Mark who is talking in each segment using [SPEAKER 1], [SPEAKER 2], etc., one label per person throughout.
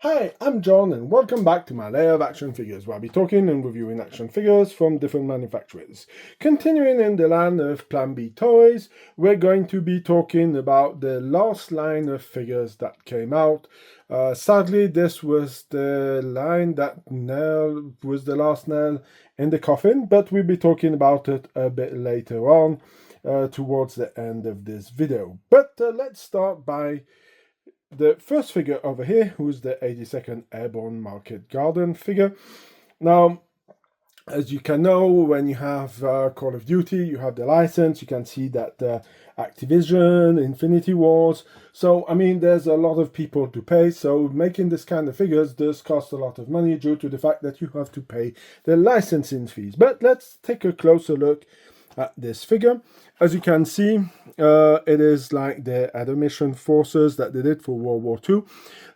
[SPEAKER 1] Hi, I'm John and welcome back to my Lair of Action Figures, where I'll be talking and reviewing action figures from different manufacturers. Continuing in the line of Plan B toys, we're going to be talking about the last line of figures that came out. Sadly, this was the line that was the last nail in the coffin, but we'll be talking about it a bit later on towards the end of this video. But let's start by the first figure over here, who's the 82nd Airborne Market Garden figure. Now, as you can know, when you have Call of Duty, you have the license. You can see that Activision, Infinity Wars. So, I mean, there's a lot of people to pay. So, making this kind of figures does cost a lot of money due to the fact that you have to pay the licensing fees. But let's take a closer look at this figure. As you can see, it is like the admission forces that they did for World War II.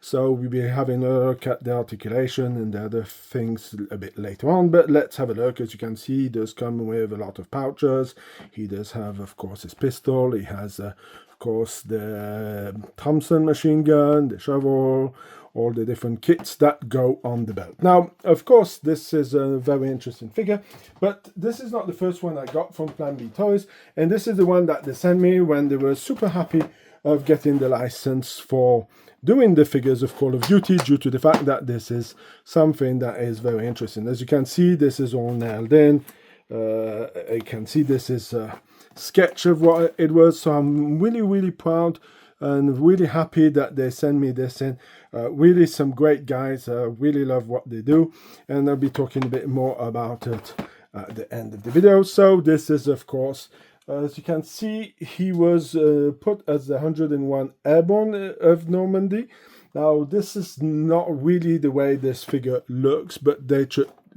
[SPEAKER 1] So we'll be having a look at the articulation and the other things a bit later on. But let's have a look. As you can see, he does come with a lot of pouches. He does have, of course, his pistol. He has, of course, the Thompson machine gun, the shovel, all the different kits that go on the belt. Now, of course, this is a very interesting figure, but this is not the first one I got from Plan B Toys, and this is the one that they sent me when they were super happy of getting the license for doing the figures of Call of Duty, due to the fact that this is something that is very interesting. As you can see, this is all nailed in. You can see this is a sketch of what it was, so I'm really proud and really happy that they send me this in. Really some great guys. Really love what they do, and I'll be talking a bit more about it at the end of the video. So this is, of course, as you can see, he was put as the 101 Airborne of Normandy. Now, this is not really the way this figure looks, but they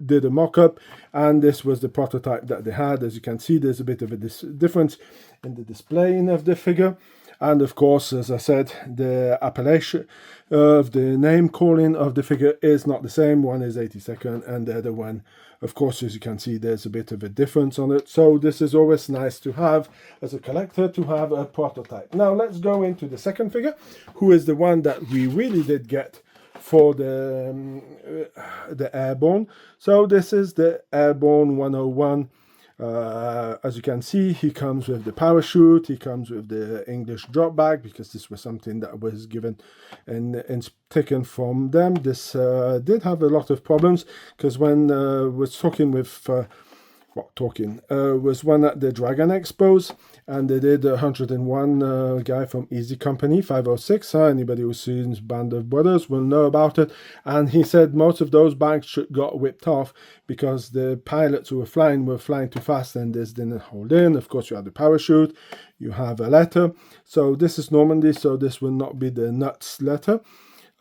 [SPEAKER 1] did a mock-up, and this was the prototype that they had. As you can see, there's a bit of a difference in the displaying of the figure. And of course, as I said, the appellation of the name calling of the figure is not the same. One is 82nd and the other one, of course, as you can see, there's a bit of a difference on it. So this is always nice to have as a collector, to have a prototype. Now let's go into the second figure, who is the one that we really did get for the Airborne. So this is the Airborne 101. As you can see, he comes with the parachute, he comes with the English drop bag, because this was something that was given and taken from them. This did have a lot of problems, because when was talking with was one at the Dragon Expos, and they did 101 guy from Easy Company 506. Anybody who's seen Band of Brothers will know about it. And he said most of those bags got whipped off because the pilots who were flying too fast, and this didn't hold in. Of course, you have the parachute, you have a letter. So this is Normandy, so this will not be the nuts letter.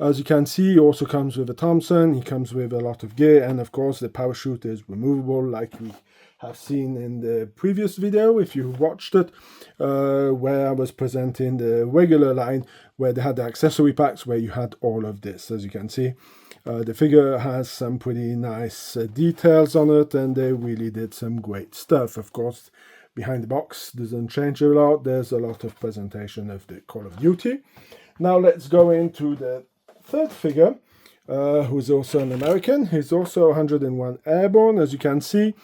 [SPEAKER 1] As you can see, he also comes with a Thompson. He comes with a lot of gear, and of course the parachute is removable, like we have seen in the previous video, if you watched it, where I was presenting the regular line, where they had the accessory packs, where you had all of this. As you can see, the figure has some pretty nice details on it, and they really did some great stuff. Of course, behind the box doesn't change a lot. There's a lot of presentation of the Call of Duty. Now let's go into the third figure, who's also an American. He's also 101 Airborne. As you can see,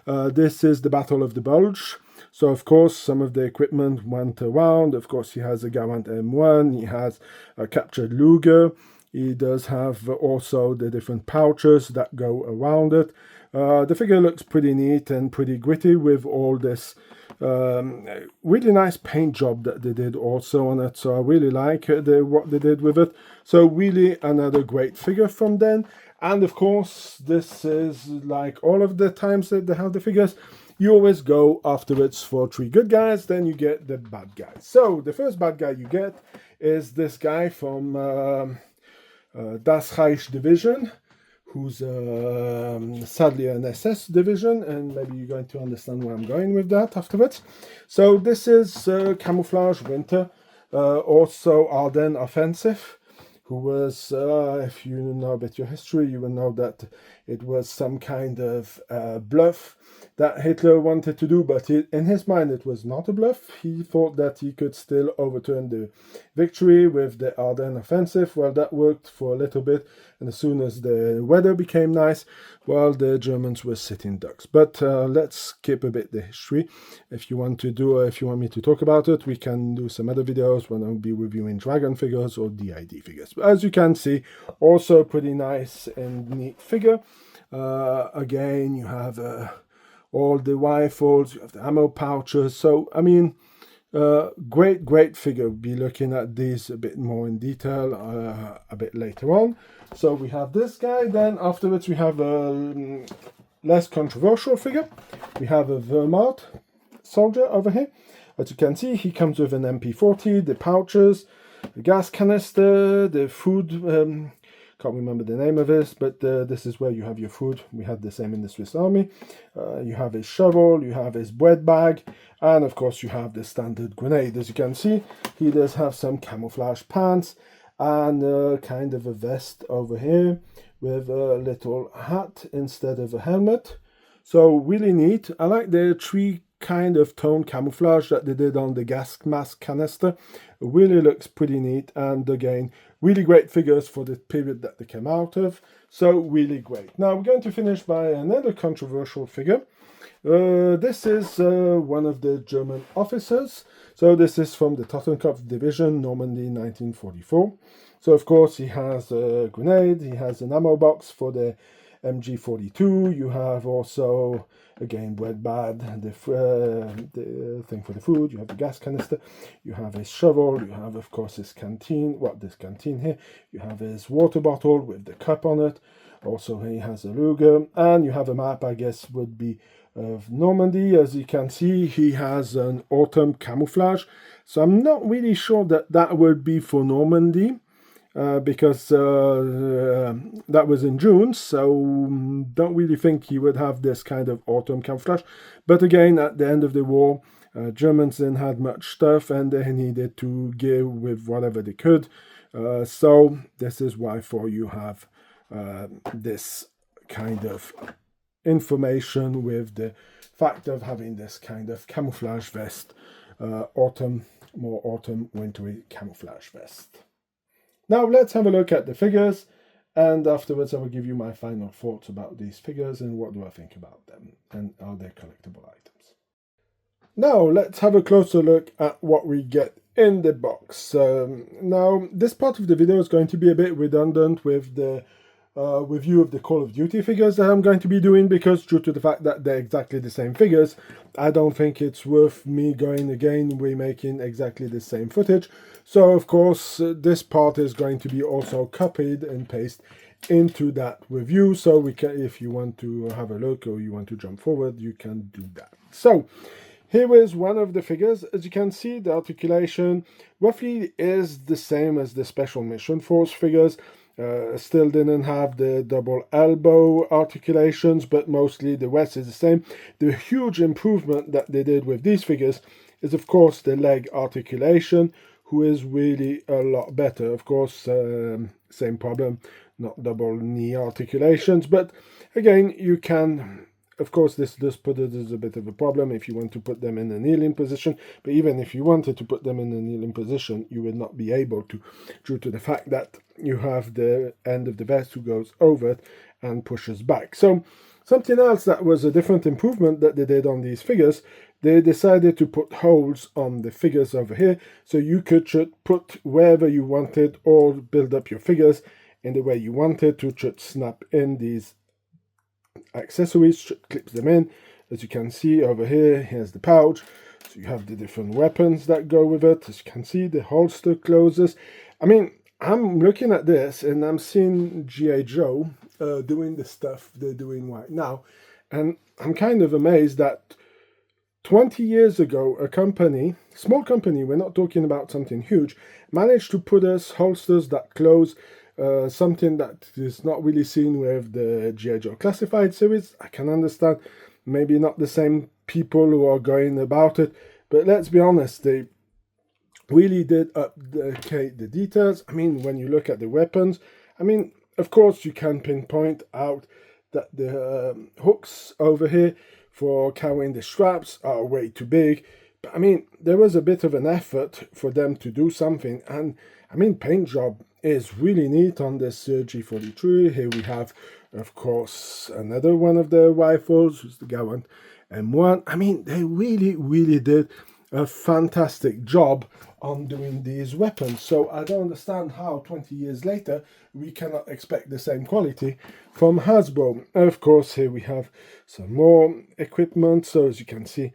[SPEAKER 1] this is the Battle of the Bulge. So, of course, some of the equipment went around. Of course, he has a Garand M1. He has a captured Luger. He does have also the different pouches that go around it. The figure looks pretty neat and pretty gritty, with all this really nice paint job that they did also on it. So I really like what they did with it. So really another great figure from them. And of course, this is like all of the times that they have the figures, you always go afterwards for 3 good guys, then you get the bad guys. So the first bad guy you get is this guy from Das Reich Division, who's sadly an SS division, and maybe you're going to understand where I'm going with that afterwards. So this is Camouflage Winter, also Ardennes Offensive, who was, if you know a bit your history, you will know that it was some kind of bluff that Hitler wanted to do, but in his mind it was not a bluff. He thought that he could still overturn the victory with the Ardennes offensive. Well, that worked for a little bit, and as soon as the weather became nice, well, the Germans were sitting ducks. But let's skip a bit the history. If you want me to talk about it, we can do some other videos when I'll be reviewing Dragon figures or DID figures. But as you can see, also pretty nice and neat figure. Again, you have all the rifles, you have the ammo pouches. So, I mean, great figure. We'll be looking at these a bit more in detail a bit later on. So we have this guy. Then afterwards we have a less controversial figure. We have a Wehrmacht soldier over here. As you can see, he comes with an MP40, the pouches, the gas canister, the food. Can't remember the name of this, but this is where you have your food. We had the same in the Swiss Army. You have his shovel, you have his bread bag, and of course you have the standard grenade. As you can see, he does have some camouflage pants and kind of a vest over here with a little hat instead of a helmet. So really neat. I like the tree kind of tone camouflage that they did on the gas mask canister. It really looks pretty neat, and again, really great figures for the period that they came out of. So really great. Now we're going to finish by another controversial figure. This is one of the German officers. So this is from the Totenkopf Division, Normandy 1944. So of course he has a grenade, he has an ammo box for the MG42. You have also, again, bread bag, the thing for the food. You have the gas canister. You have his shovel. You have, of course, his canteen. This canteen here. You have his water bottle with the cup on it. Also, he has a Luger. And you have a map, I guess, would be of Normandy. As you can see, he has an autumn camouflage. So I'm not really sure that that would be for Normandy. Because that was in June, so don't really think he would have this kind of autumn camouflage. But again, at the end of the war, Germans didn't have much stuff, and they needed to give with whatever they could. So this is why you have this kind of information with the fact of having this kind of camouflage vest, more autumn, wintry camouflage vest. Now let's have a look at the figures, and afterwards I will give you my final thoughts about these figures and what do I think about them, and are they collectible items. Now let's have a closer look at what we get in the box. Now this part of the video is going to be a bit redundant with the review of the Call of Duty figures that I'm going to be doing, because due to the fact that they're exactly the same figures, I don't think it's worth me going again remaking exactly the same footage. So of course this part is going to be also copied and pasted into that review, so we can, if you want to have a look or you want to jump forward, you can do that. So here is one of the figures. As you can see, the articulation roughly is the same as the Special Mission Force figures. Still didn't have the double elbow articulations, but mostly the rest is the same. The huge improvement that they did with these figures is, of course, the leg articulation, who is really a lot better. Of course, same problem, not double knee articulations, but again, you can, of course, this does put it as a bit of a problem if you want to put them in a kneeling position, but even if you wanted to put them in a kneeling position, you would not be able to, due to the fact that you have the end of the vest who goes over it and pushes back. So something else that was a different improvement that they did on these figures, they decided to put holes on the figures over here, so you could put wherever you wanted or build up your figures in the way you wanted to snap in these accessories, clips them in. As you can see over here, here's the pouch. So you have the different weapons that go with it. As you can see, the holster closes. I mean, I'm looking at this and I'm seeing G.I. Joe doing the stuff they're doing right now. And I'm kind of amazed that 20 years ago, a company, small company, we're not talking about something huge, managed to put us holsters that close, something that is not really seen with the G.I. Joe Classified series. I can understand maybe not the same people who are going about it, but let's be honest, they really did update the details. I mean, when you look at the weapons, I mean, of course you can pinpoint out that the hooks over here for carrying the straps are way too big. But I mean, there was a bit of an effort for them to do something, and I mean, paint job is really neat on this G43. Here we have, of course, another one of the rifles, who's the Garand M1. I mean, they really did a fantastic job on doing these weapons. So I don't understand how 20 years later we cannot expect the same quality from Hasbro. Of course, here we have some more equipment. So as you can see,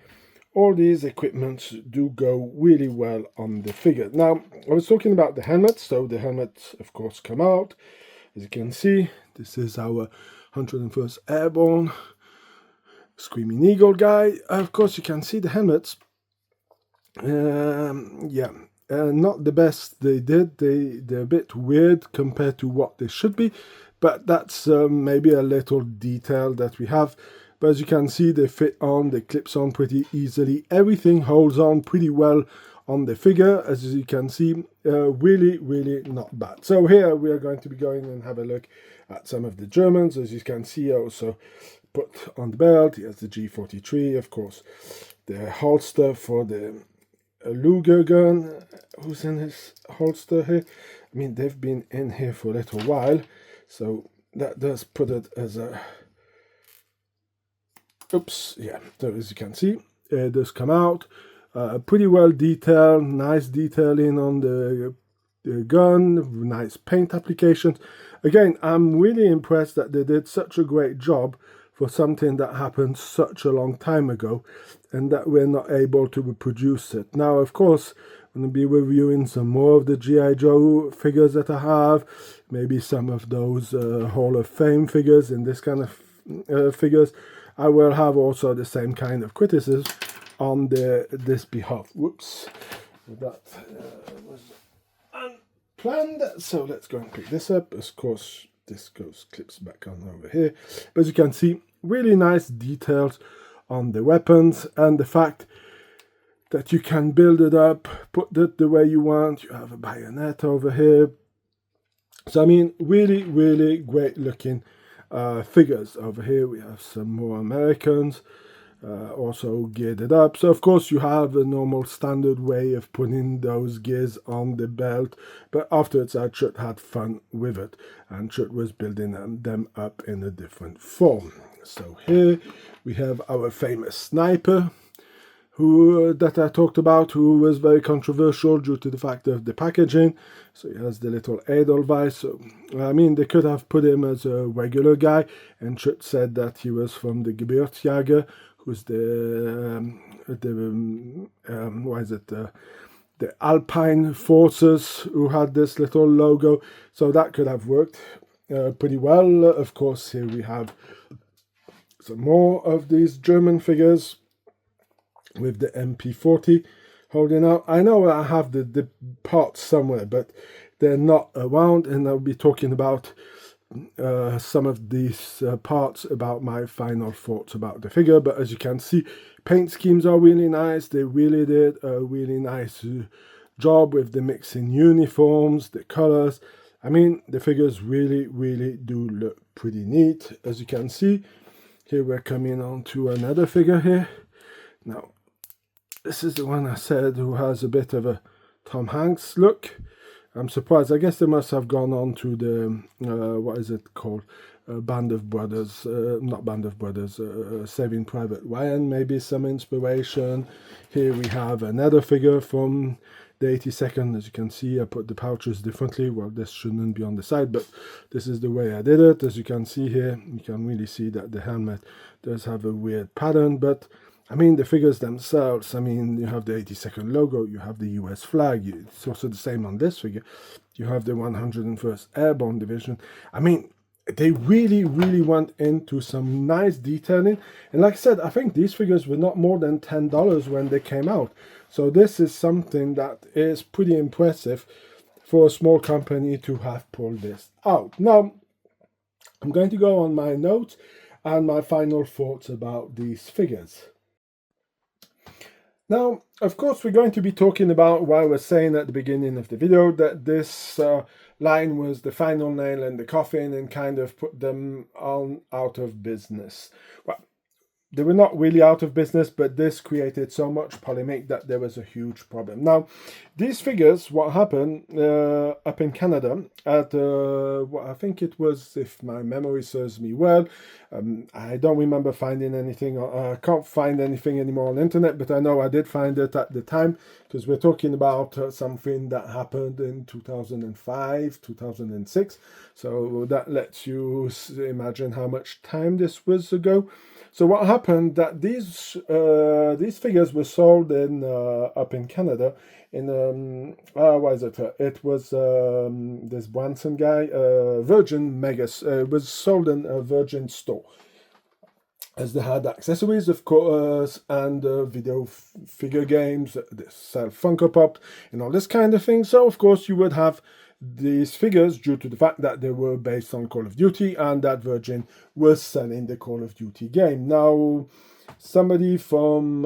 [SPEAKER 1] all these equipments do go really well on the figure. Now, I was talking about the helmets. So the helmets, of course, come out. As you can see, this is our 101st Airborne Screaming Eagle guy. Of course, you can see the helmets. Yeah, not the best they did. They're a bit weird compared to what they should be, but that's maybe a little detail that we have. But as you can see, they fit on, they clips on pretty easily. Everything holds on pretty well on the figure, as you can see. Really not bad. So here we are going to be going and have a look at some of the Germans. As you can see, I also put on the belt. He has the G43, of course, the holster for the Luger gun, who's in his holster here. I mean, they've been in here for a little while, so that does put it as a... Oops, yeah, so as you can see, it does come out. Pretty well detailed, nice detailing on the gun, nice paint applications. Again, I'm really impressed that they did such a great job for something that happened such a long time ago, and that we're not able to reproduce it. Now, of course, I'm going to be reviewing some more of the G.I. Joe figures that I have, maybe some of those Hall of Fame figures and this kind of figures. I will have also the same kind of criticism on this behalf. Whoops, that was unplanned. So let's go and pick this up. Of course, this clips back on over here. But as you can see, really nice details on the weapons, and the fact that you can build it up, put it the way you want. You have a bayonet over here. So I mean, really great looking figures. Over here we have some more Americans, also geared it up. So of course you have a normal standard way of putting those gears on the belt, but afterwards Chut had fun with it, and Chut was building them up in a different form. So here we have our famous sniper, who that I talked about, who was very controversial due to the fact of the packaging. So he has the little Edelweiss. So I mean, they could have put him as a regular guy, and Chut said that he was from the Gebirgsjäger, who's the Alpine forces, who had this little logo. So that could have worked pretty well. Of course, here we have some more of these German figures with the MP40 holding out. I know I have the parts somewhere, but they're not around, and I'll be talking about some of these parts, about my final thoughts about the figure. But as you can see, paint schemes are really nice. They really did a really nice job with the mixing uniforms, the colors. I mean, the figures really do look pretty neat. As you can see, here we're coming on to another figure here. Now, this is the one I said who has a bit of a Tom Hanks look. I'm surprised. I guess they must have gone on to the, what is it called? Band of Brothers, not Band of Brothers, Saving Private Ryan, maybe some inspiration. Here we have another figure from the 82nd. As you can see, I put the pouches differently. Well, this shouldn't be on the side, but this is the way I did it. As you can see here, you can really see that the helmet does have a weird pattern, but I mean, the figures themselves, I mean, you have the 82nd logo, you have the US flag, it's also the same on this figure. You have the 101st Airborne Division. I mean, they really went into some nice detailing. And like I said, I think these figures were not more than $10 when they came out. So this is something that is pretty impressive for a small company to have pulled this out. Now, I'm going to go on my notes and my final thoughts about these figures. Now, of course, we're going to be talking about what I was saying at the beginning of the video, that this line was the final nail in the coffin and kind of put them on out of business. Well, they were not really out of business, but this created so much polemic that there was a huge problem. Now, these figures, what happened up in Canada at, what I think it was, if my memory serves me well, I don't remember finding anything, I can't find anything anymore on the internet, but I know I did find it at the time, because we're talking about something that happened in 2005, 2006, so that lets you imagine how much time this was ago. So what happened that these figures were sold in up in Canada in what is it? It was this Branson guy, Virgin Megas. Was sold in a Virgin store, as they had accessories, of course, and video figure games. They sell Funko Pop and all this kind of thing. So of course you would have these figures due to the fact that they were based on Call of Duty and that Virgin was selling the Call of Duty game. Now, somebody from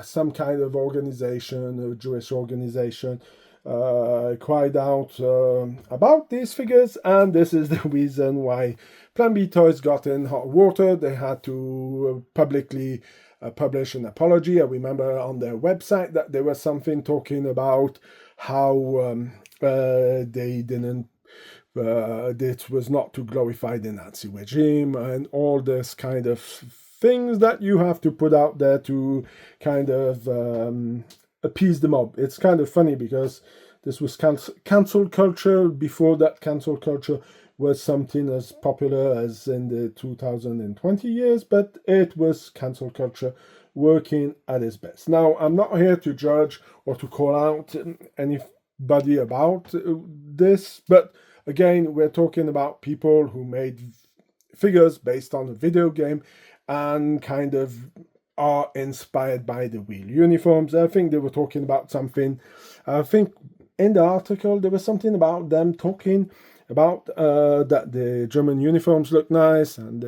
[SPEAKER 1] some kind of organization, a Jewish organization, cried out about these figures, and this is the reason why Plan B Toys got in hot water. They had to publicly publish an apology. I remember on their website that there was something talking about how they didn't, this was not to glorify the Nazi regime and all this kind of things that you have to put out there to kind of appease the mob. It's kind of funny because this was cancel culture. Before that, cancel culture was something as popular as in the 2020 years, but it was cancel culture working at its best. Now, I'm not here to judge or to call out anybody about this, but again, we're talking about people who made figures based on a video game and kind of are inspired by the real uniforms. I think they were talking about something, I think in the article there was something about them talking about that the German uniforms look nice and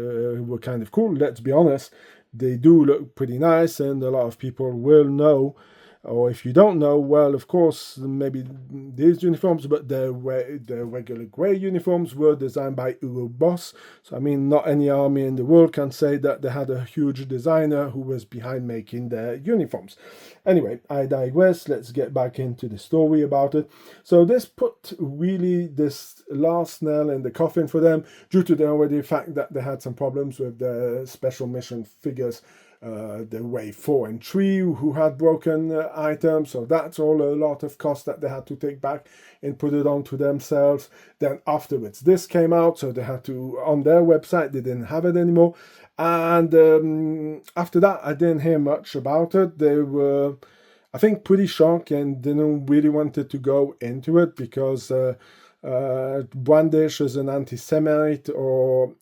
[SPEAKER 1] were kind of cool. Let's be honest, they do look pretty nice, and a lot of people will know, or if you don't know, well, of course, maybe these uniforms, but the regular grey uniforms were designed by Hugo Boss. So, I mean, not any army in the world can say that they had a huge designer who was behind making their uniforms. Anyway, I digress. Let's get back into the story about it. So this put really this last nail in the coffin for them, due to the already fact that they had some problems with the special mission figures, the Wave 4 and 3, who had broken items. So that's all a lot of cost that they had to take back and put it onto themselves. Then afterwards, this came out, so they had to, on their website, they didn't have it anymore. And after that, I didn't hear much about it. They were, I think, pretty shocked and didn't really wanted to go into it because Brandish as an anti-Semite or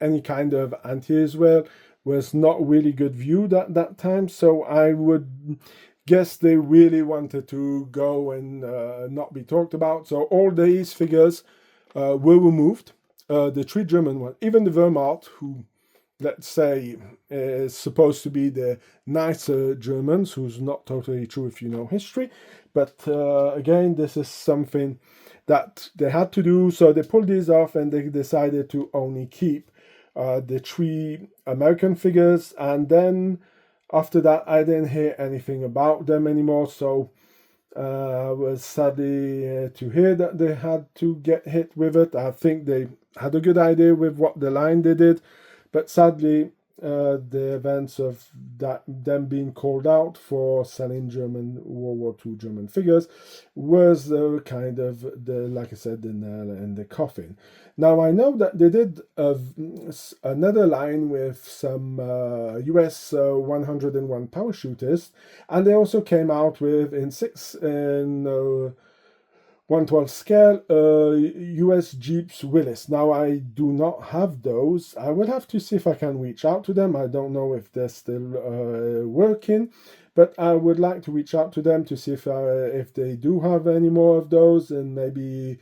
[SPEAKER 1] any kind of anti-Israel was not really good viewed at that time. So I would guess they really wanted to go and not be talked about. So all these figures were removed. The 3 German ones, even the Wehrmacht, who, let's say, is supposed to be the nicer Germans, who's not totally true if you know history. But again, this is something that they had to do. So they pulled these off and they decided to only keep the 3 American figures, and then after that I didn't hear anything about them anymore. So was sadly to hear that they had to get hit with it. I think they had a good idea with what the line they did, but sadly the events of that them being called out for selling German World War II German figures was kind of the, like I said, the nail in the coffin. Now I know that they did another line with some US 101 parachutists, and they also came out with in 1/12 scale US Jeeps Willis. Now I do not have those. I will have to see if I can reach out to them. I don't know if they're still working, but I would like to reach out to them to see if they do have any more of those and maybe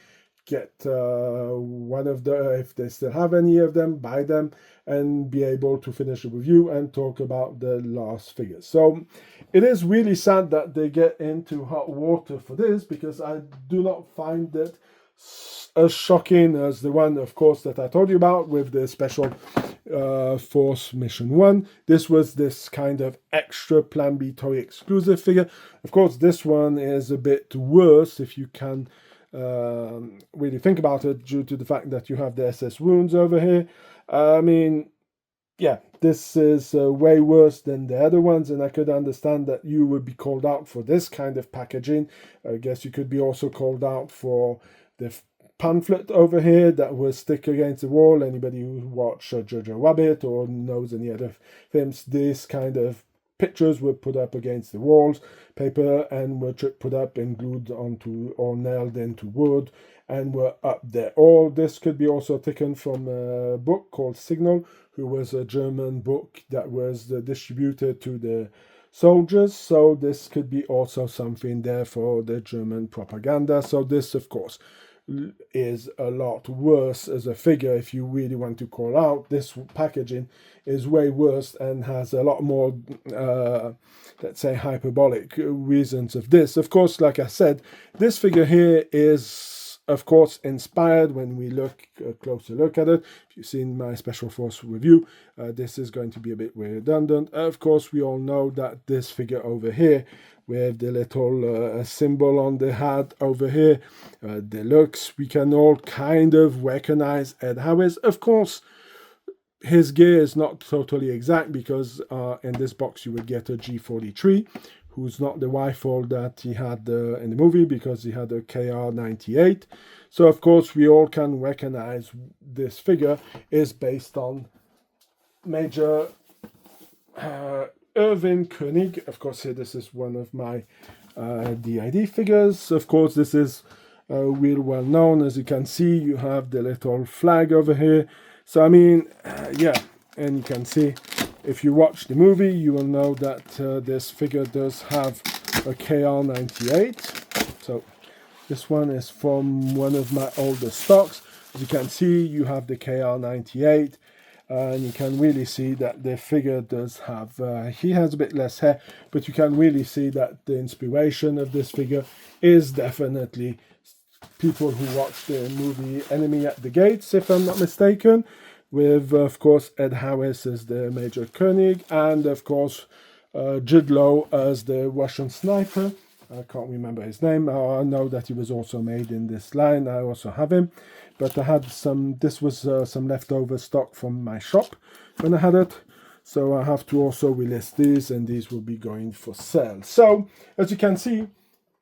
[SPEAKER 1] get one of the, if they still have any of them, buy them and be able to finish a review and talk about the last figures. So it is really sad that they get into hot water for this, because I do not find it as shocking as the one, of course, that I told you about with the Special Force Mission 1. This was this kind of extra Plan B toy exclusive figure. Of course, this one is a bit worse if you can really think about it, due to the fact that you have the SS wounds over here. I mean, yeah, this is way worse than the other ones, and I could understand that you would be called out for this kind of packaging. I guess you could be also called out for the pamphlet over here that was stick against the wall. Anybody who watched Jojo Rabbit or knows any other films, this kind of pictures were put up against the walls, paper, and were put up and glued onto or nailed into wood and were up there. Or this could be also taken from a book called Signal, who was a German book that was distributed to the soldiers. So this could be also something there for the German propaganda. So this, of course, is a lot worse as a figure. If you really want to call out, this packaging is way worse and has a lot more let's say hyperbolic reasons of this. Of course, like I said, this figure here is of course inspired. When we look a closer look at it, if you've seen my Special Force review, this is going to be a bit redundant. Of course, we all know that this figure over here with the little symbol on the hat over here, the looks, we can all kind of recognize Ed Harris. Of course, his gear is not totally exact, because in this box you would get a G43, who's not the rifle that he had in the movie, because he had a KR98. So of course we all can recognize this figure is based on Major Irvin Koenig. Of course, here this is one of my DID figures. Of course, this is real well known. As you can see, you have the little flag over here. So I mean, yeah, and you can see, if you watch the movie, you will know that this figure does have a KR98. So this one is from one of my older stocks. As you can see, you have the KR98. And you can really see that the figure does have, he has a bit less hair, but you can really see that the inspiration of this figure is definitely people who watched the movie Enemy at the Gates, if I'm not mistaken, with, of course, Ed Harris as the Major Koenig, and, of course, Jude Law as the Russian sniper. I can't remember his name. I know that he was also made in this line. I also have him. But I had some, this was some leftover stock from my shop when I had it. So I have to also relist these, and these will be going for sale. So, as you can see,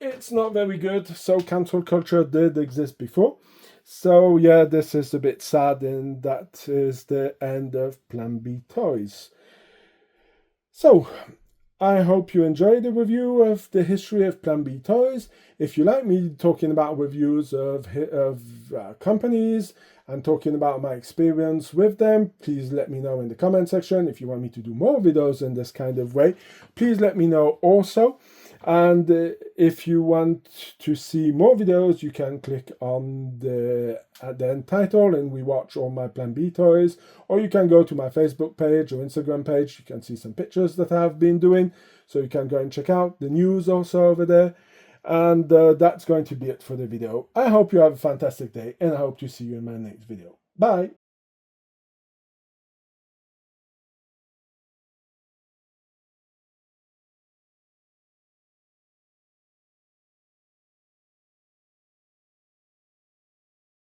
[SPEAKER 1] it's not very good. So cancel culture did exist before. So yeah, this is a bit sad, and that is the end of Plan B Toys. So, I hope you enjoyed the review of the history of Plan B Toys. If you like me talking about reviews of companies and talking about my experience with them, please let me know in the comment section. If you want me to do more videos in this kind of way, please let me know also. And if you want to see more videos, you can click on the end title and we watch all my Plan B toys, or you can go to my Facebook page or Instagram page. You can see some pictures that I've been doing, so you can go and check out the news also over there. And that's going to be it for the video. I hope you have a fantastic day, and I hope to see you in my next video. Bye!